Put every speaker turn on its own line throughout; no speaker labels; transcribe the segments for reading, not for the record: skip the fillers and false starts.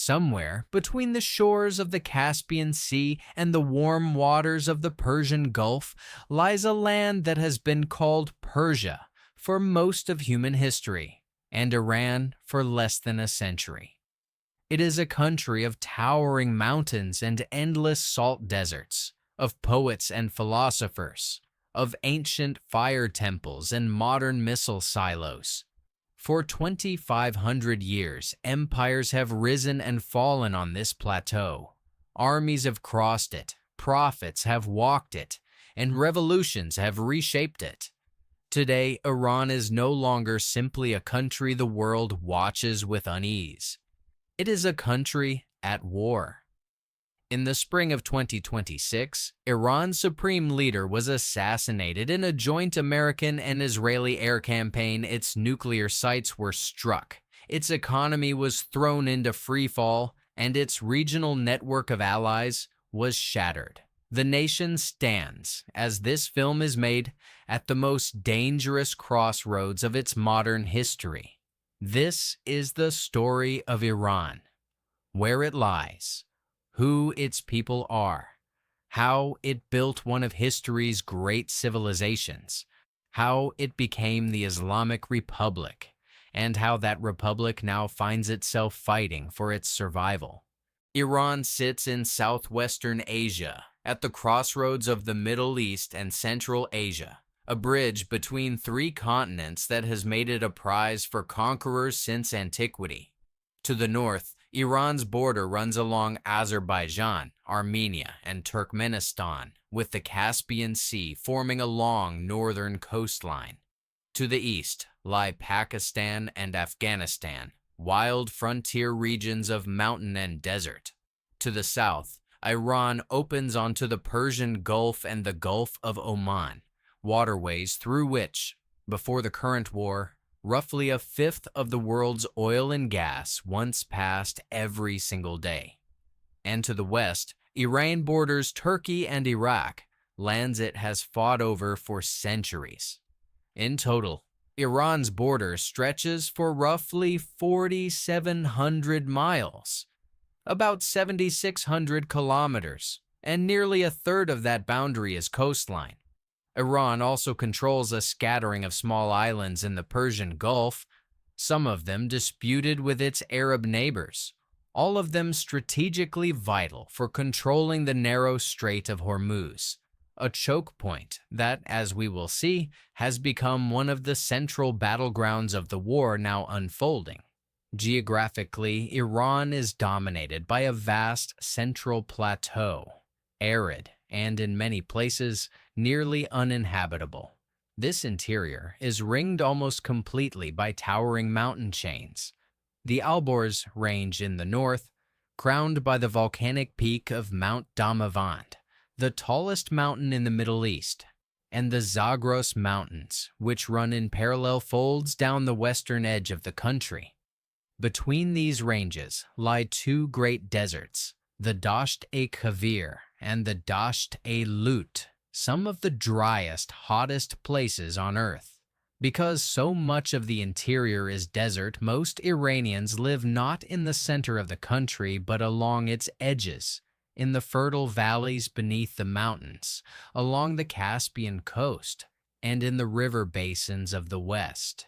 Somewhere between the shores of the Caspian Sea and the warm waters of the Persian Gulf lies a land that has been called Persia for most of human history, and Iran for less than a century. It is a country of towering mountains and endless salt deserts, of poets and philosophers, of ancient fire temples and modern missile silos. For 2,500 years, empires have risen and fallen on this plateau. Armies have crossed it, prophets have walked it, and revolutions have reshaped it. Today, Iran is no longer simply a country the world watches with unease. It is a country at war. In the spring of 2026, Iran's supreme leader was assassinated in a joint American and Israeli air campaign. Its nuclear sites were struck, its economy was thrown into freefall, and its regional network of allies was shattered. The nation stands, as this film is made, at the most dangerous crossroads of its modern history. This is the story of Iran, where it lies, who its people are, how it built one of history's great civilizations, how it became the Islamic Republic, and how that republic now finds itself fighting for its survival. Iran sits in southwestern Asia, at the crossroads of the Middle East and Central Asia, a bridge between three continents that has made it a prize for conquerors since antiquity. To the north, Iran's border runs along Azerbaijan, Armenia, and Turkmenistan, with the Caspian Sea forming a long northern coastline. To the east lie Pakistan and Afghanistan, wild frontier regions of mountain and desert. To the south, Iran opens onto the Persian Gulf and the Gulf of Oman, waterways through which, before the current war, roughly a fifth of the world's oil and gas once passed every single day. And to the west, Iran borders Turkey and Iraq, lands it has fought over for centuries. In total, Iran's border stretches for roughly 4,700 miles, about 7,600 kilometers, and nearly a third of that boundary is coastline. Iran also controls a scattering of small islands in the Persian Gulf, some of them disputed with its Arab neighbors, all of them strategically vital for controlling the narrow Strait of Hormuz, a choke point that, as we will see, has become one of the central battlegrounds of the war now unfolding. Geographically, Iran is dominated by a vast central plateau, arid, and in many places, nearly uninhabitable. This interior is ringed almost completely by towering mountain chains. The Alborz range in the north, crowned by the volcanic peak of Mount Damavand, the tallest mountain in the Middle East, and the Zagros Mountains, which run in parallel folds down the western edge of the country. Between these ranges lie two great deserts, the Dasht-e-Kavir and the Dasht-e-Lut, some of the driest, hottest places on Earth. Because so much of the interior is desert, most Iranians live not in the center of the country but along its edges, in the fertile valleys beneath the mountains, along the Caspian coast, and in the river basins of the west.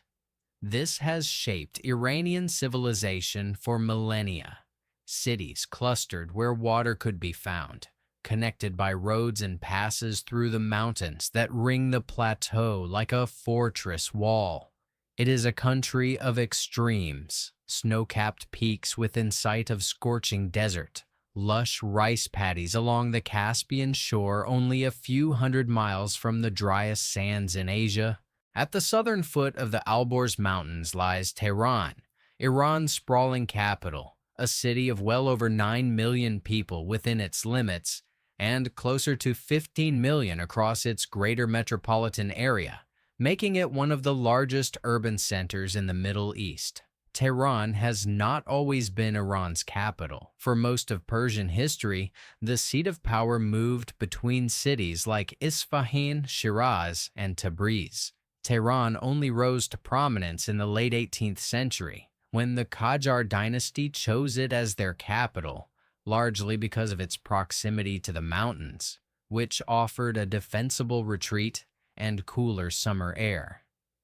This has shaped Iranian civilization for millennia. Cities clustered where water could be found, connected by roads and passes through the mountains that ring the plateau like a fortress wall. It is a country of extremes, snow-capped peaks within sight of scorching desert, lush rice paddies along the Caspian shore only a few hundred miles from the driest sands in Asia. At the southern foot of the Alborz Mountains lies Tehran, Iran's sprawling capital, a city of well over 9 million people within its limits, and closer to 15 million across its greater metropolitan area, making it one of the largest urban centers in the Middle East. Tehran has not always been Iran's capital. For most of Persian history, the seat of power moved between cities like Isfahan, Shiraz, and Tabriz. Tehran only rose to prominence in the late 18th century, when the Qajar dynasty chose it as their capital, largely because of its proximity to the mountains, which offered a defensible retreat and cooler summer air.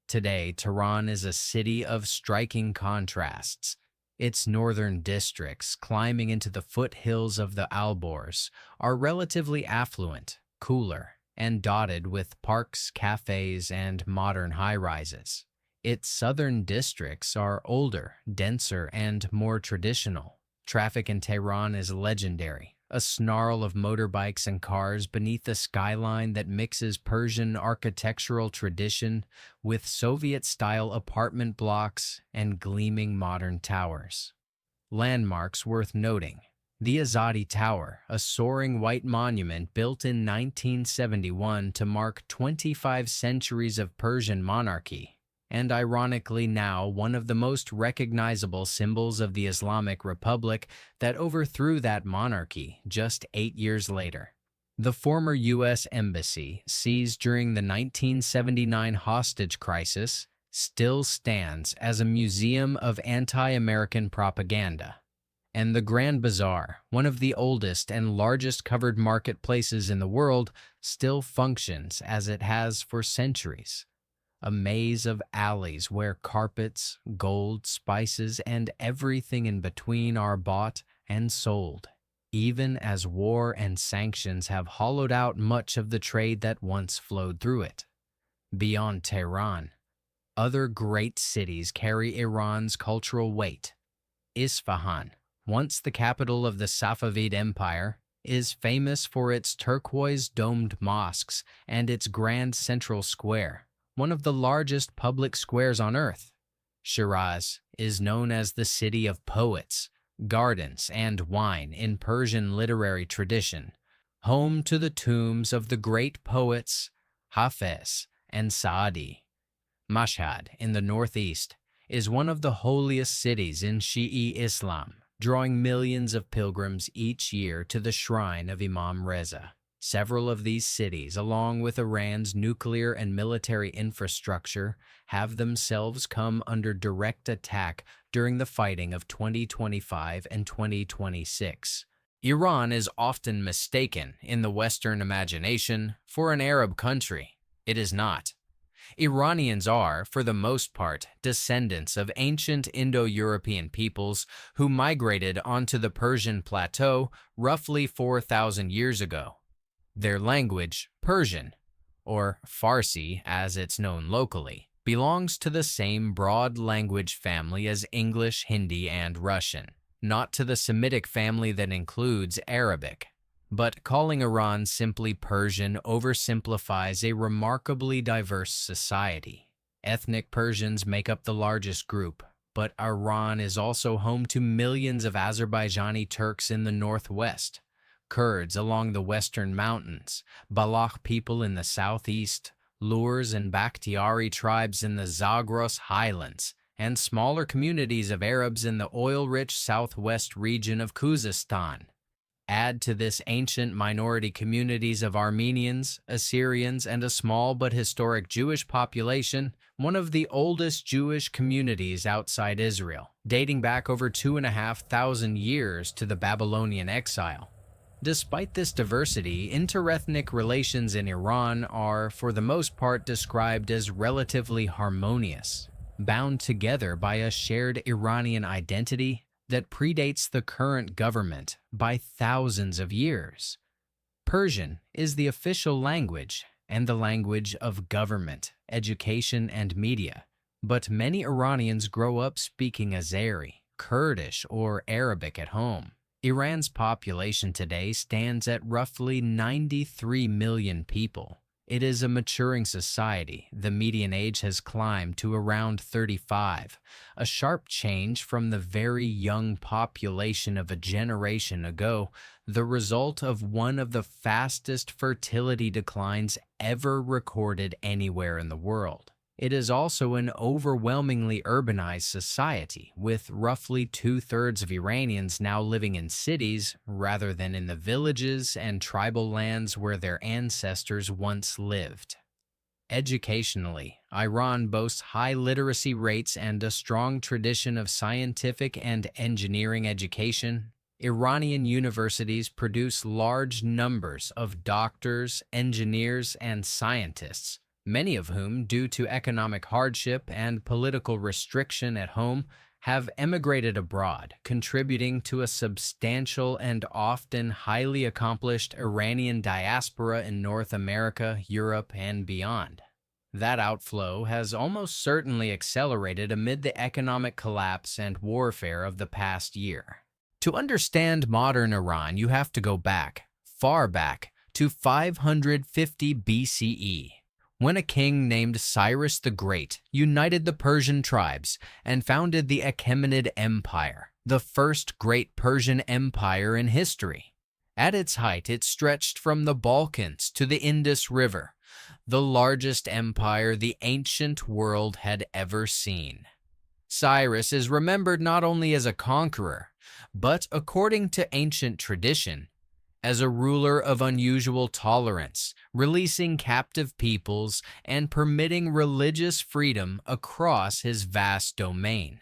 Today, Tehran is a city of striking contrasts. Its northern districts, climbing into the foothills of the Alborz, are relatively affluent, cooler, and dotted with parks, cafes, and modern high-rises. Its southern districts are older, denser, and more traditional. Traffic in Tehran is legendary, a snarl of motorbikes and cars beneath a skyline that mixes Persian architectural tradition with Soviet-style apartment blocks and gleaming modern towers. Landmarks worth noting: the Azadi Tower, a soaring white monument built in 1971 to mark 25 centuries of Persian monarchy, and ironically now one of the most recognizable symbols of the Islamic Republic that overthrew that monarchy just 8 years later. The former U.S. embassy, seized during the 1979 hostage crisis, still stands as a museum of anti-American propaganda. And the Grand Bazaar, one of the oldest and largest covered marketplaces in the world, still functions as it has for centuries. A maze of alleys where carpets, gold, spices, and everything in between are bought and sold, even as war and sanctions have hollowed out much of the trade that once flowed through it. Beyond Tehran, other great cities carry Iran's cultural weight. Isfahan, once the capital of the Safavid Empire, is famous for its turquoise-domed mosques and its grand central square, one of the largest public squares on earth. Shiraz is known as the city of poets, gardens, and wine in Persian literary tradition, home to the tombs of the great poets Hafez and Saadi. Mashhad, in the northeast, is one of the holiest cities in Shi'i Islam, drawing millions of pilgrims each year to the shrine of Imam Reza. Several of these cities, along with Iran's nuclear and military infrastructure, have themselves come under direct attack during the fighting of 2025 and 2026. Iran is often mistaken in the Western imagination for an Arab country. It is not. Iranians are, for the most part, descendants of ancient Indo-European peoples who migrated onto the Persian plateau roughly 4,000 years ago. Their language, Persian, or Farsi as it's known locally, belongs to the same broad language family as English, Hindi, and Russian, not to the Semitic family that includes Arabic. But calling Iran simply Persian oversimplifies a remarkably diverse society. Ethnic Persians make up the largest group, but Iran is also home to millions of Azerbaijani Turks in the northwest, Kurds along the western mountains, Balakh people in the southeast, Lurs and Bakhtiari tribes in the Zagros highlands, and smaller communities of Arabs in the oil-rich southwest region of Khuzestan. Add to this ancient minority communities of Armenians, Assyrians, and a small but historic Jewish population, one of the oldest Jewish communities outside Israel, dating back over 2,500 years to the Babylonian exile. Despite this diversity, interethnic relations in Iran are, for the most part, described as relatively harmonious, bound together by a shared Iranian identity that predates the current government by thousands of years. Persian is the official language and the language of government, education, and media, but many Iranians grow up speaking Azeri, Kurdish, or Arabic at home. Iran's population today stands at roughly 93 million people. It is a maturing society. The median age has climbed to around 35, a sharp change from the very young population of a generation ago, the result of one of the fastest fertility declines ever recorded anywhere in the world. It is also an overwhelmingly urbanized society, with roughly 2/3 of Iranians now living in cities rather than in the villages and tribal lands where their ancestors once lived. Educationally, Iran boasts high literacy rates and a strong tradition of scientific and engineering education. Iranian universities produce large numbers of doctors, engineers, and scientists, many of whom, due to economic hardship and political restriction at home, have emigrated abroad, contributing to a substantial and often highly accomplished Iranian diaspora in North America, Europe, and beyond. That outflow has almost certainly accelerated amid the economic collapse and warfare of the past year. To understand modern Iran, you have to go back, far back, to 550 BCE, when a king named Cyrus the Great united the Persian tribes and founded the Achaemenid Empire, the first great Persian empire in history. At its height, it stretched from the Balkans to the Indus River, the largest empire the ancient world had ever seen. Cyrus is remembered not only as a conqueror, but, according to ancient tradition, as a ruler of unusual tolerance, releasing captive peoples and permitting religious freedom across his vast domain.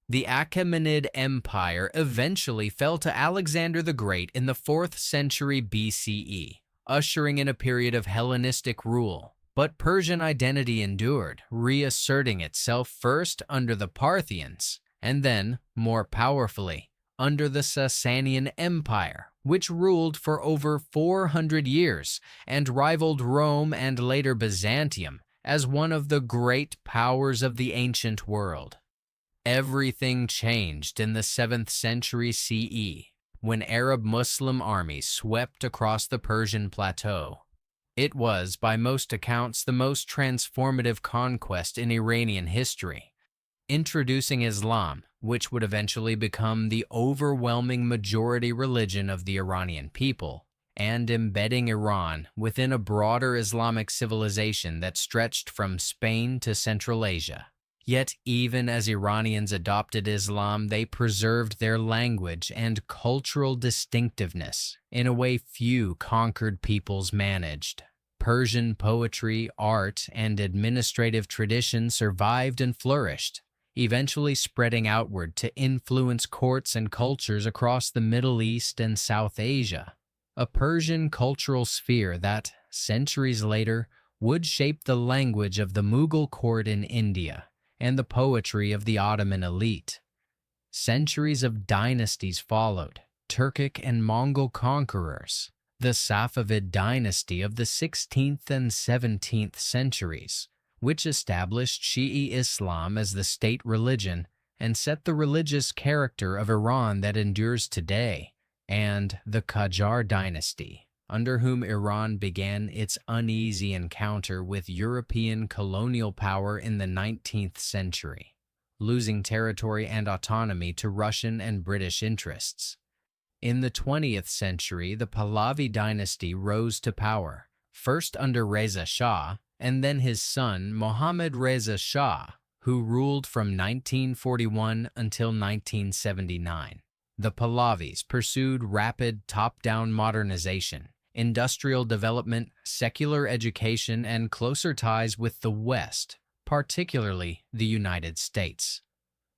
The Achaemenid Empire eventually fell to Alexander the Great in the 4th century BCE, ushering in a period of Hellenistic rule. But Persian identity endured, reasserting itself first under the Parthians, and then, more powerfully, under the Sasanian Empire, which ruled for over 400 years and rivaled Rome and later Byzantium as one of the great powers of the ancient world. Everything changed in the 7th century CE, when Arab Muslim armies swept across the Persian plateau. It was, by most accounts, the most transformative conquest in Iranian history, introducing Islam, which would eventually become the overwhelming majority religion of the Iranian people, and embedding Iran within a broader Islamic civilization that stretched from Spain to Central Asia. Yet, even as Iranians adopted Islam, they preserved their language and cultural distinctiveness in a way few conquered peoples managed. Persian poetry, art, and administrative tradition survived and flourished, eventually spreading outward to influence courts and cultures across the Middle East and South Asia, a Persian cultural sphere that, centuries later, would shape the language of the Mughal court in India and the poetry of the Ottoman elite. Centuries of dynasties followed, Turkic and Mongol conquerors, the Safavid dynasty of the 16th and 17th centuries, which established Shi'i Islam as the state religion and set the religious character of Iran that endures today, and the Qajar dynasty, under whom Iran began its uneasy encounter with European colonial power in the 19th century, losing territory and autonomy to Russian and British interests. In the 20th century, the Pahlavi dynasty rose to power, first under Reza Shah, and then his son Mohammad Reza Shah, who ruled from 1941 until 1979. The Pahlavis pursued rapid top-down modernization, industrial development, secular education, and closer ties with the West, particularly the United States.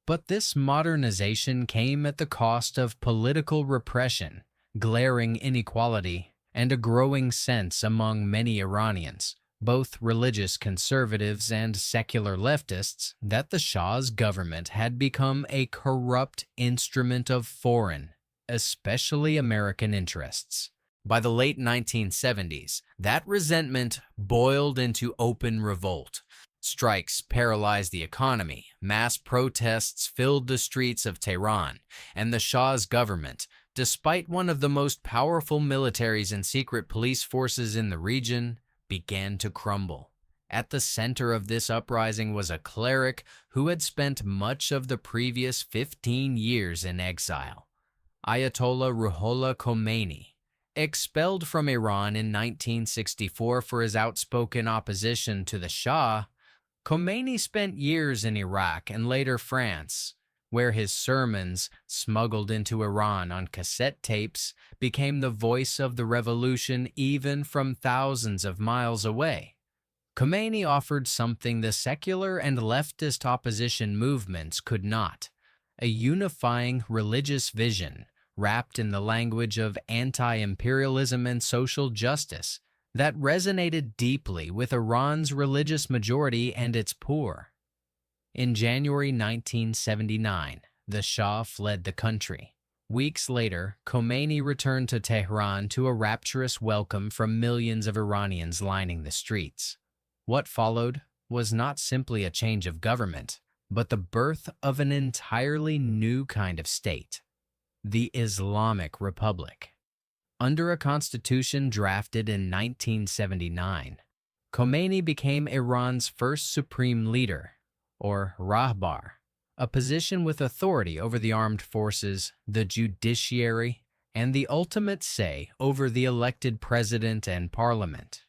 But this modernization came at the cost of political repression, glaring inequality, and a growing sense among many Iranians, both religious conservatives and secular leftists, that the Shah's government had become a corrupt instrument of foreign, especially American interests. By the late 1970s, that resentment boiled into open revolt. Strikes paralyzed the economy, mass protests filled the streets of Tehran, and the Shah's government, despite one of the most powerful militaries and secret police forces in the region, began to crumble. At the center of this uprising was a cleric who had spent much of the previous 15 years in exile, Ayatollah Ruhollah Khomeini. Expelled from Iran in 1964 for his outspoken opposition to the Shah, Khomeini spent years in Iraq and later France, where his sermons, smuggled into Iran on cassette tapes, became the voice of the revolution even from thousands of miles away. Khomeini offered something the secular and leftist opposition movements could not: a unifying religious vision wrapped in the language of anti-imperialism and social justice that resonated deeply with Iran's religious majority and its poor. In January 1979, the Shah fled the country. Weeks later, Khomeini returned to Tehran to a rapturous welcome from millions of Iranians lining the streets. What followed was not simply a change of government, but the birth of an entirely new kind of state: the Islamic Republic. Under a constitution drafted in 1979, Khomeini became Iran's first supreme leader, or Rahbar, a position with authority over the armed forces, the judiciary, and the ultimate say over the elected president and parliament.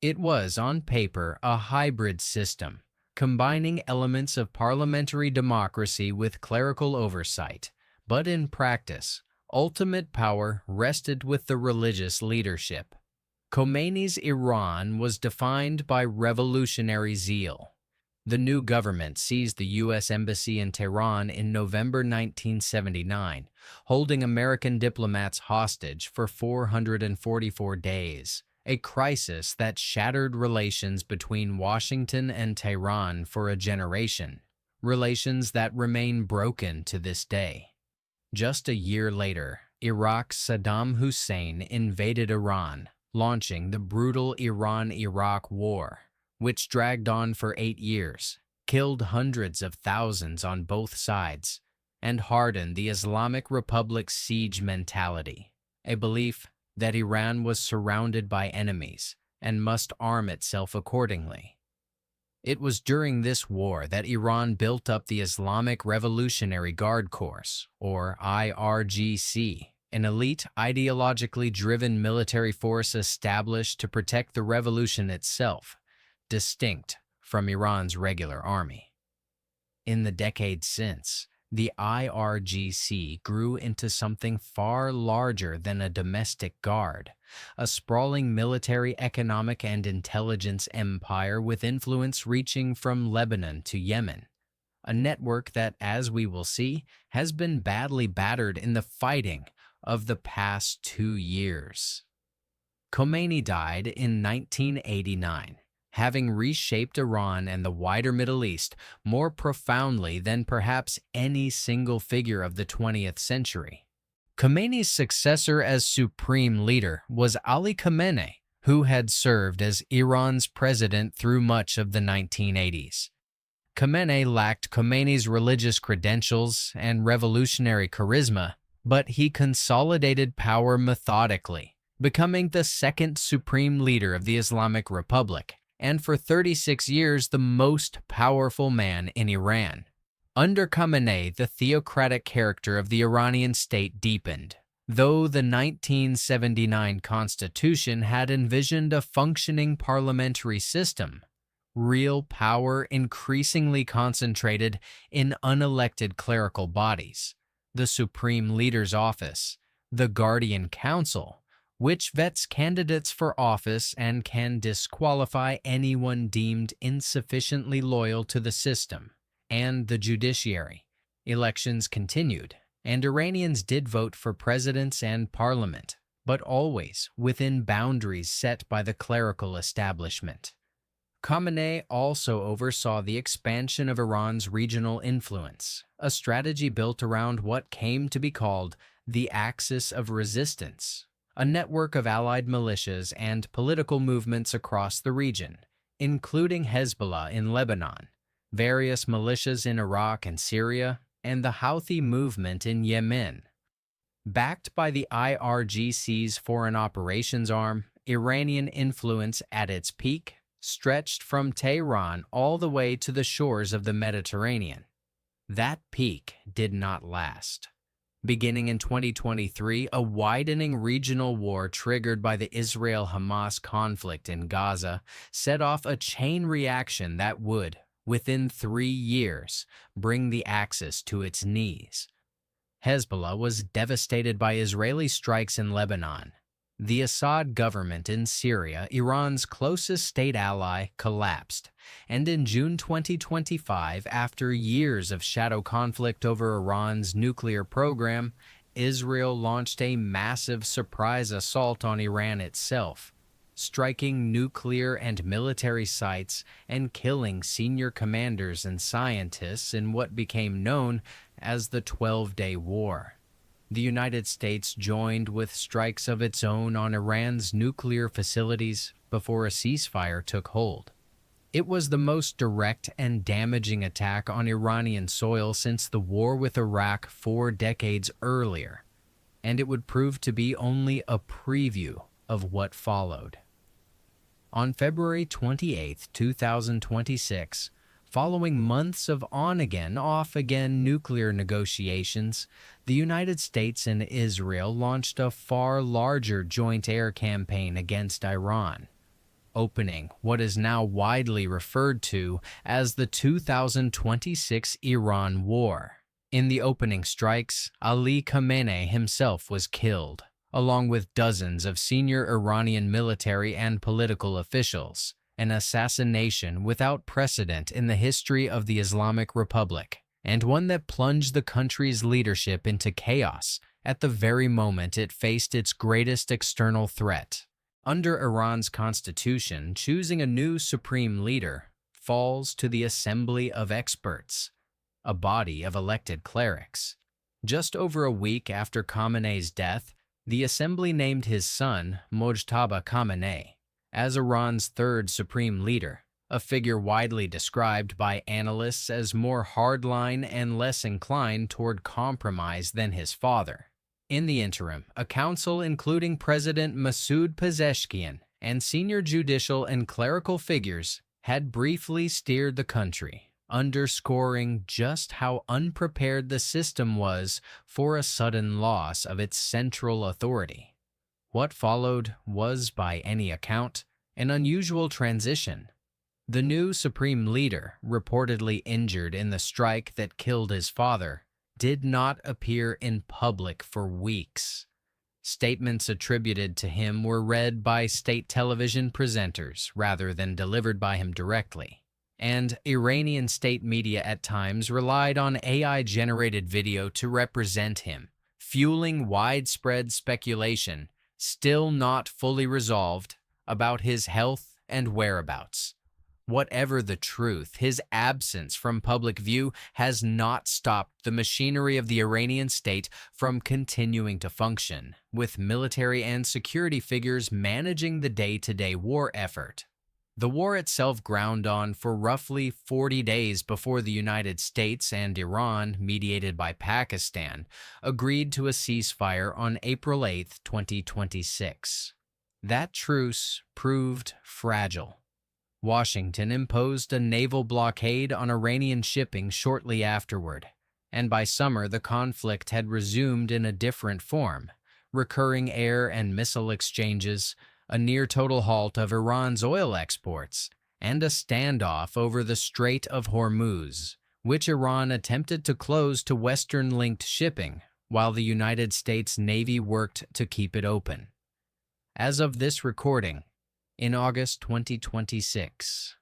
It was, on paper, a hybrid system, combining elements of parliamentary democracy with clerical oversight, but in practice, ultimate power rested with the religious leadership. Khomeini's Iran was defined by revolutionary zeal. The new government seized the U.S. Embassy in Tehran in November 1979, holding American diplomats hostage for 444 days, a crisis that shattered relations between Washington and Tehran for a generation, relations that remain broken to this day. Just a year later, Iraq's Saddam Hussein invaded Iran, launching the brutal Iran-Iraq War, which dragged on for 8 years, killed hundreds of thousands on both sides, and hardened the Islamic Republic's siege mentality, a belief that Iran was surrounded by enemies and must arm itself accordingly. It was during this war that Iran built up the Islamic Revolutionary Guard Corps, or IRGC, an elite, ideologically driven military force established to protect the revolution itself, distinct from Iran's regular army. In the decades since, the IRGC grew into something far larger than a domestic guard, a sprawling military, economic, and intelligence empire with influence reaching from Lebanon to Yemen, a network that, as we will see, has been badly battered in the fighting of the past 2 years. Khomeini died in 1989. Having reshaped Iran and the wider Middle East more profoundly than perhaps any single figure of the 20th century. Khomeini's successor as supreme leader was Ali Khamenei, who had served as Iran's president through much of the 1980s. Khamenei lacked Khomeini's religious credentials and revolutionary charisma, but he consolidated power methodically, becoming the second supreme leader of the Islamic Republic, and for 36 years the most powerful man in Iran. Under Khamenei, the theocratic character of the Iranian state deepened. Though the 1979 constitution had envisioned a functioning parliamentary system, real power increasingly concentrated in unelected clerical bodies: the Supreme Leader's Office, the Guardian Council, which vets candidates for office and can disqualify anyone deemed insufficiently loyal to the system, and the judiciary. Elections continued, and Iranians did vote for presidents and parliament, but always within boundaries set by the clerical establishment. Khamenei also oversaw the expansion of Iran's regional influence, a strategy built around what came to be called the Axis of Resistance, a network of allied militias and political movements across the region, including Hezbollah in Lebanon, various militias in Iraq and Syria, and the Houthi movement in Yemen. Backed by the IRGC's foreign operations arm, Iranian influence at its peak stretched from Tehran all the way to the shores of the Mediterranean. That peak did not last. Beginning in 2023, a widening regional war triggered by the Israel-Hamas conflict in Gaza set off a chain reaction that would, within 3 years, bring the Axis to its knees. Hezbollah was devastated by Israeli strikes in Lebanon. The Assad government in Syria, Iran's closest state ally, collapsed, and in June 2025, after years of shadow conflict over Iran's nuclear program, Israel launched a massive surprise assault on Iran itself, striking nuclear and military sites and killing senior commanders and scientists in what became known as the 12-Day War. The United States joined with strikes of its own on Iran's nuclear facilities before a ceasefire took hold. It was the most direct and damaging attack on Iranian soil since the war with Iraq 4 decades earlier, and it would prove to be only a preview of what followed. On February 28, 2026, following months of on-again, off-again nuclear negotiations, the United States and Israel launched a far larger joint air campaign against Iran, opening what is now widely referred to as the 2026 Iran War. In the opening strikes, Ali Khamenei himself was killed, along with dozens of senior Iranian military and political officials, an assassination without precedent in the history of the Islamic Republic, and one that plunged the country's leadership into chaos at the very moment it faced its greatest external threat. Under Iran's constitution, choosing a new supreme leader falls to the Assembly of Experts, a body of elected clerics. Just over a week after Khamenei's death, the assembly named his son, Mojtaba Khamenei, as Iran's third supreme leader, a figure widely described by analysts as more hardline and less inclined toward compromise than his father. In the interim, a council including President Masoud Pezeshkian and senior judicial and clerical figures had briefly steered the country, underscoring just how unprepared the system was for a sudden loss of its central authority. What followed was, by any account, an unusual transition. The new supreme leader, reportedly injured in the strike that killed his father, did not appear in public for weeks. Statements attributed to him were read by state television presenters rather than delivered by him directly, and Iranian state media at times relied on AI-generated video to represent him, fueling widespread speculation, still not fully resolved, about his health and whereabouts. Whatever the truth, his absence from public view has not stopped the machinery of the Iranian state from continuing to function, with military and security figures managing the day-to-day war effort. The war itself ground on for roughly 40 days before the United States and Iran, mediated by Pakistan, agreed to a ceasefire on April 8, 2026. That truce proved fragile. Washington imposed a naval blockade on Iranian shipping shortly afterward, and by summer the conflict had resumed in a different form, recurring air and missile exchanges, a near-total halt of Iran's oil exports, and a standoff over the Strait of Hormuz, which Iran attempted to close to Western-linked shipping, while the United States Navy worked to keep it open. As of this recording, in August 2026,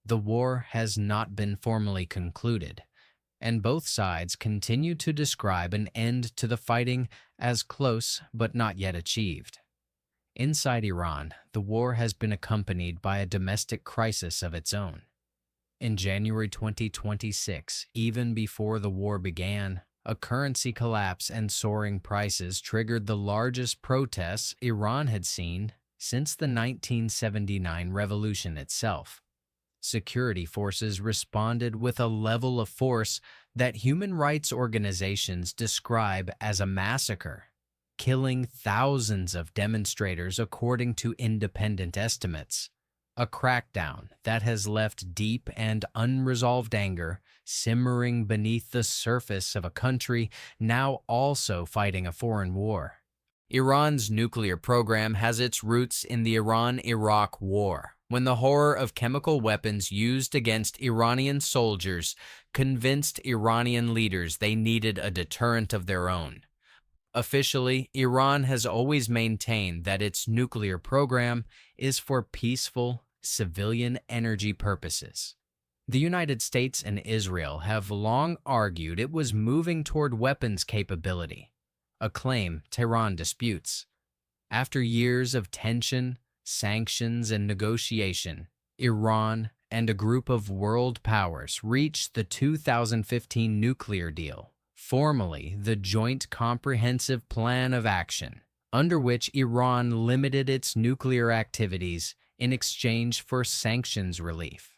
the war has not been formally concluded, and both sides continue to describe an end to the fighting as close but not yet achieved. Inside Iran, the war has been accompanied by a domestic crisis of its own. In January 2026, even before the war began, a currency collapse and soaring prices triggered the largest protests Iran had seen since the 1979 revolution itself. Security forces responded with a level of force that human rights organizations describe as a massacre, killing thousands of demonstrators according to independent estimates. A crackdown that has left deep and unresolved anger simmering beneath the surface of a country now also fighting a foreign war. Iran's nuclear program has its roots in the Iran-Iraq War, when the horror of chemical weapons used against Iranian soldiers convinced Iranian leaders they needed a deterrent of their own. Officially, Iran has always maintained that its nuclear program is for peaceful, civilian energy purposes. The United States and Israel have long argued it was moving toward weapons capability, a claim Tehran disputes. After years of tension, sanctions, and negotiation, Iran and a group of world powers reached the 2015 nuclear deal, formally the Joint Comprehensive Plan of Action, under which Iran limited its nuclear activities in exchange for sanctions relief.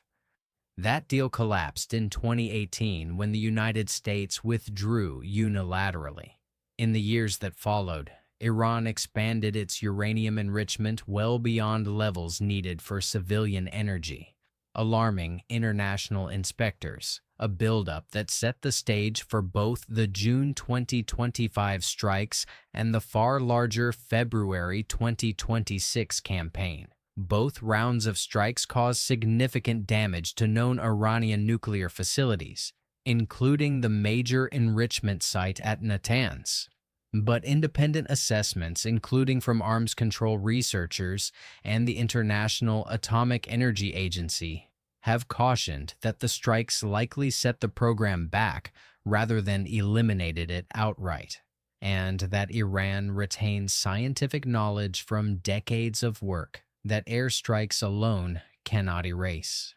That deal collapsed in 2018 when the United States withdrew unilaterally. In the years that followed, Iran expanded its uranium enrichment well beyond levels needed for civilian energy, alarming international inspectors, a buildup that set the stage for both the June 2025 strikes and the far larger February 2026 campaign. Both rounds of strikes caused significant damage to known Iranian nuclear facilities, including the major enrichment site at Natanz. But independent assessments, including from arms control researchers and the International Atomic Energy Agency, have cautioned that the strikes likely set the program back rather than eliminated it outright, and that Iran retains scientific knowledge from decades of work that airstrikes alone cannot erase.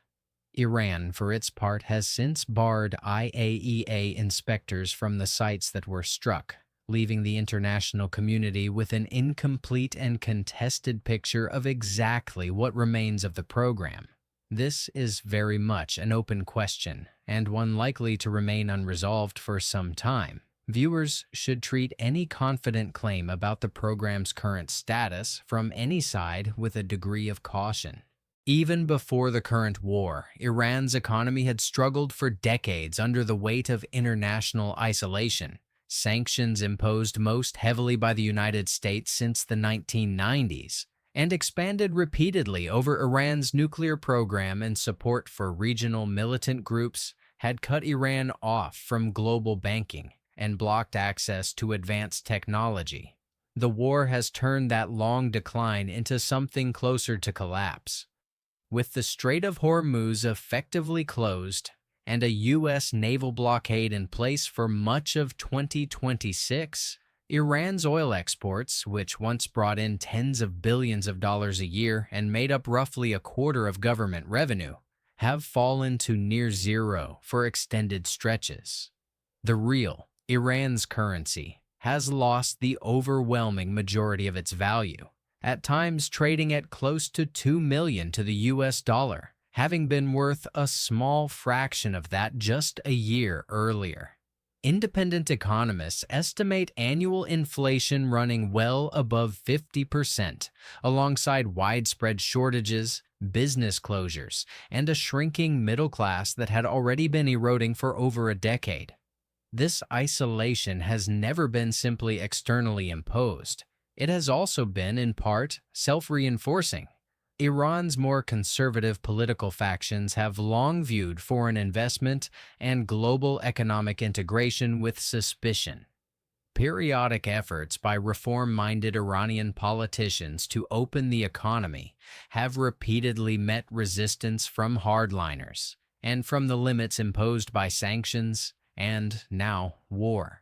Iran, for its part, has since barred IAEA inspectors from the sites that were struck, leaving the international community with an incomplete and contested picture of exactly what remains of the program. This is very much an open question, and one likely to remain unresolved for some time. Viewers should treat any confident claim about the program's current status from any side with a degree of caution. Even before the current war, Iran's economy had struggled for decades under the weight of international isolation, sanctions imposed most heavily by the United States since the 1990s, and expanded repeatedly over Iran's nuclear program, and support for regional militant groups had cut Iran off from global banking and blocked access to advanced technology. The war has turned that long decline into something closer to collapse. With the Strait of Hormuz effectively closed and a U.S. naval blockade in place for much of 2026, Iran's oil exports, which once brought in tens of billions of dollars a year and made up roughly a quarter of government revenue, have fallen to near zero for extended stretches. The real Iran's currency has lost the overwhelming majority of its value, at times trading at close to $2 million to the US dollar, having been worth a small fraction of that just a year earlier. Independent economists estimate annual inflation running well above 50%, alongside widespread shortages, business closures, and a shrinking middle class that had already been eroding for over a decade. This isolation has never been simply externally imposed. It has also been, in part, self-reinforcing. Iran's more conservative political factions have long viewed foreign investment and global economic integration with suspicion. Periodic efforts by reform-minded Iranian politicians to open the economy have repeatedly met resistance from hardliners and from the limits imposed by sanctions and now war.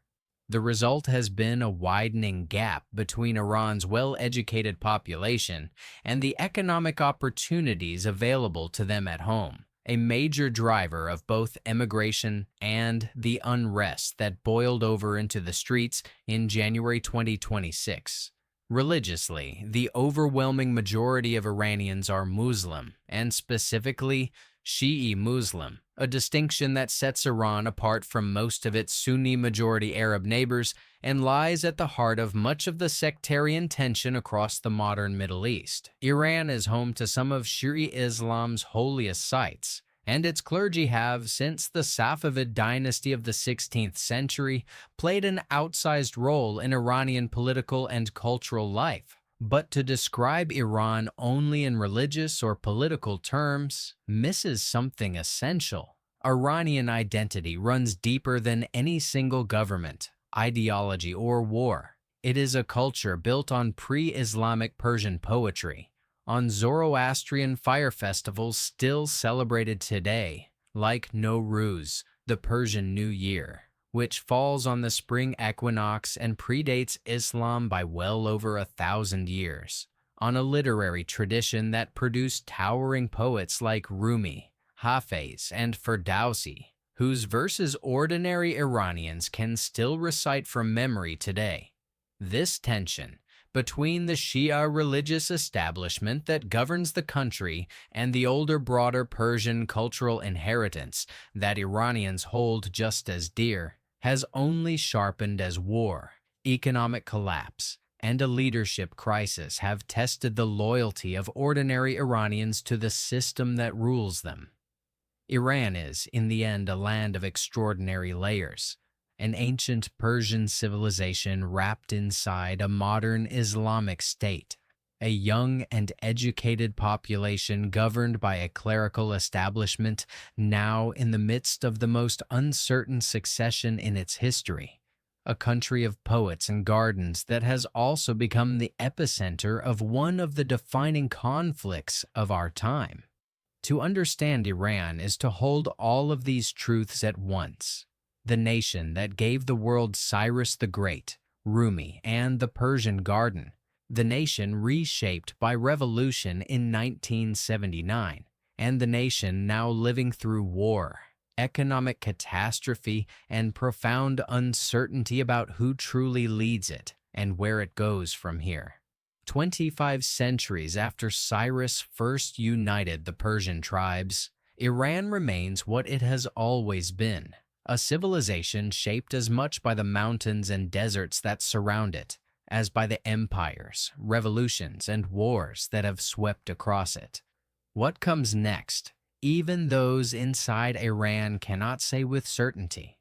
The result has been a widening gap between Iran's well-educated population and the economic opportunities available to them at home, a major driver of both emigration and the unrest that boiled over into the streets in January 2026. Religiously, the overwhelming majority of Iranians are Muslim, and specifically Shi'i Muslim, a distinction that sets Iran apart from most of its Sunni-majority Arab neighbors and lies at the heart of much of the sectarian tension across the modern Middle East. Iran is home to some of Shi'i Islam's holiest sites, and its clergy have, since the Safavid dynasty of the 16th century, played an outsized role in Iranian political and cultural life. But to describe Iran only in religious or political terms misses something essential. Iranian identity runs deeper than any single government, ideology, or war. It is a culture built on pre-Islamic Persian poetry, on Zoroastrian fire festivals still celebrated today, like Nowruz, the Persian New Year, which falls on the spring equinox and predates Islam by well over 1,000 years, on a literary tradition that produced towering poets like Rumi, Hafez, and Ferdowsi, whose verses ordinary Iranians can still recite from memory today. This tension between the Shia religious establishment that governs the country and the older, broader Persian cultural inheritance that Iranians hold just as dear has only sharpened as war, economic collapse, and a leadership crisis have tested the loyalty of ordinary Iranians to the system that rules them. Iran is, in the end, a land of extraordinary layers, an ancient Persian civilization wrapped inside a modern Islamic state, a young and educated population governed by a clerical establishment now in the midst of the most uncertain succession in its history, a country of poets and gardens that has also become the epicenter of one of the defining conflicts of our time. To understand Iran is to hold all of these truths at once. The nation that gave the world Cyrus the Great, Rumi, and the Persian Garden, the nation reshaped by revolution in 1979, and the nation now living through war, economic catastrophe, and profound uncertainty about who truly leads it and where it goes from here. 25 centuries after Cyrus first united the Persian tribes, Iran remains what it has always been. A civilization shaped as much by the mountains and deserts that surround it as by the empires, revolutions, and wars that have swept across it. What comes next, even those inside Iran cannot say with certainty.